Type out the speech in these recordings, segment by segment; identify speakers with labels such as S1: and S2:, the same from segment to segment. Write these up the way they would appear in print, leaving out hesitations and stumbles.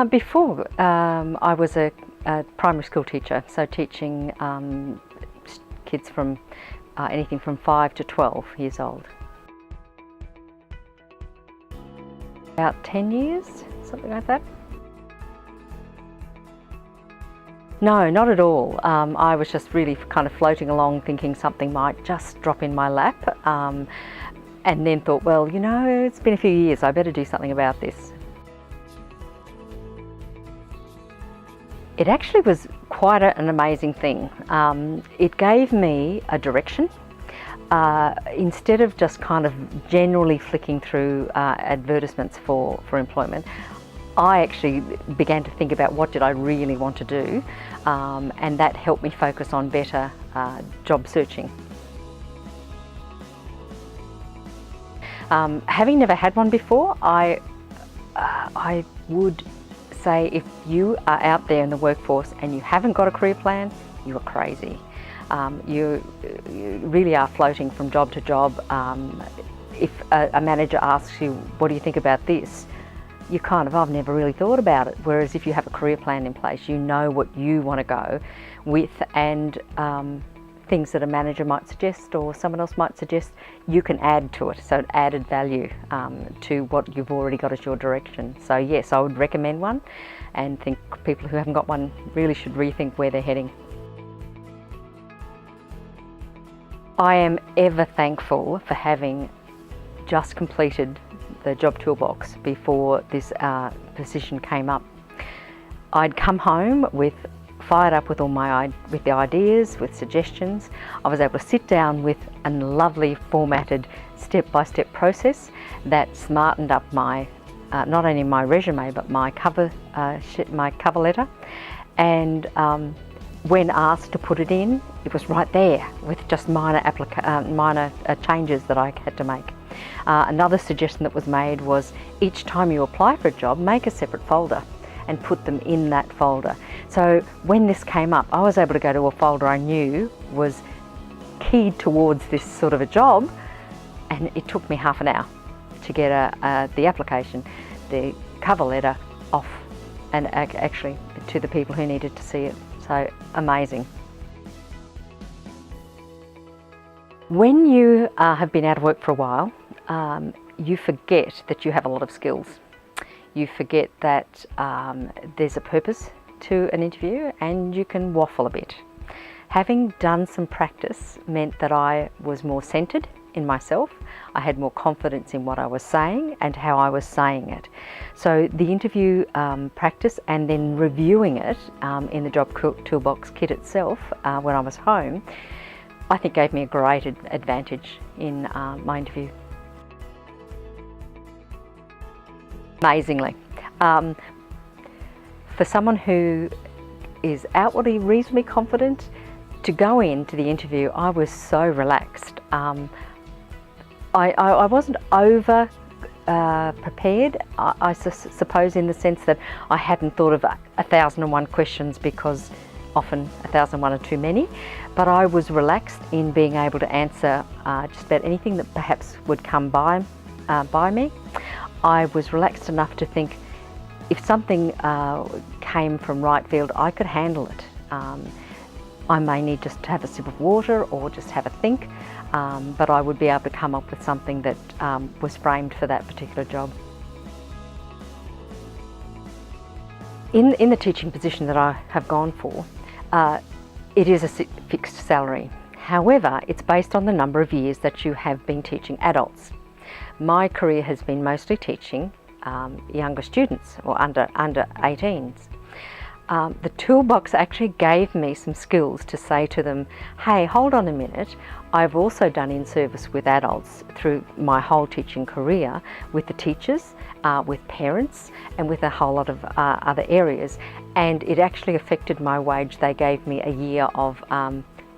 S1: Before, I was a primary school teacher, so teaching kids from anything from 5 to 12 years old. About 10 years, something like that. No, not at all. I was just really kind of floating along thinking something might just drop in my lap, and then thought, well, you know, it's been a few years, I better do something about this. It actually was quite an amazing thing. It gave me a direction. Instead of just kind of generally flicking through advertisements for employment, I actually began to think about what did I really want to do, and that helped me focus on better job searching. Having never had one before, I would say if you are out there in the workforce and you haven't got a career plan, you are crazy. You really are floating from job to job. If a manager asks you, what do you think about this? You kind of, I've never really thought about it. Whereas if you have a career plan in place, you know what you want to go with, and things that a manager might suggest or someone else might suggest, you can add to it. So it added value to what you've already got as your direction. So yes, I would recommend one, and think people who haven't got one really should rethink where they're heading. I am ever thankful for having just completed the job toolbox before this position came up. I'd come home fired up with with the ideas, with suggestions. I was able to sit down with a lovely formatted step-by-step process that smartened up my not only my resume but my cover letter, and when asked to put it in, it was right there with just minor changes that I had to make. Another suggestion that was made was each time you apply for a job, make a separate folder and put them in that folder. So when this came up, I was able to go to a folder I knew was keyed towards this sort of a job, and it took me half an hour to get the application, the cover letter off, and actually to the people who needed to see it. So amazing. When you have been out of work for a while, you forget that you have a lot of skills. You forget that there's a purpose to an interview, and you can waffle a bit. Having done some practice meant that I was more centred in myself. I had more confidence in what I was saying and how I was saying it. So the interview practice and then reviewing it in the job toolbox kit itself when I was home, I think gave me a great advantage in my interview. Amazingly. For someone who is outwardly reasonably confident, to go into the interview, I was so relaxed. I wasn't over prepared, I suppose, in the sense that I hadn't thought of 1,001 questions, because often 1,001 are too many, but I was relaxed in being able to answer just about anything that perhaps would come by me. I was relaxed enough to think if something came from right field, I could handle it. I may need just to have a sip of water or just have a think, but I would be able to come up with something that was framed for that particular job. In the teaching position that I have gone for, it is a fixed salary. However, it's based on the number of years that you have been teaching adults. My career has been mostly teaching younger students or under 18s. The toolbox actually gave me some skills to say to them, hey, hold on a minute, I've also done in-service with adults through my whole teaching career, with the teachers, with parents, and with a whole lot of other areas, and it actually affected my wage. They gave me a year of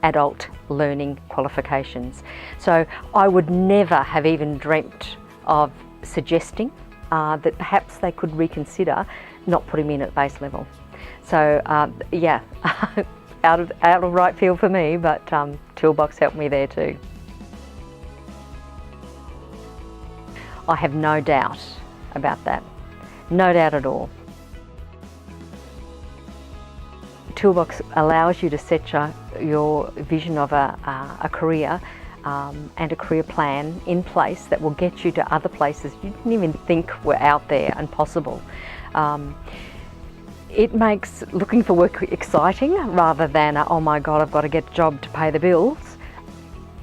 S1: adult learning qualifications. So I would never have even dreamt of suggesting that perhaps they could reconsider not putting me in at base level. So yeah, out of right field for me, but Toolbox helped me there too. I have no doubt about that, no doubt at all. Toolbox allows you to set your vision of a career and a career plan in place that will get you to other places you didn't even think were out there and possible. It makes looking for work exciting rather than, oh my God, I've got to get a job to pay the bills.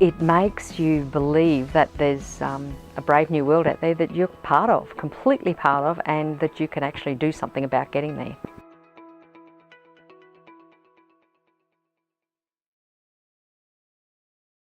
S1: It makes you believe that there's a brave new world out there that you're part of, completely part of, and that you can actually do something about getting there.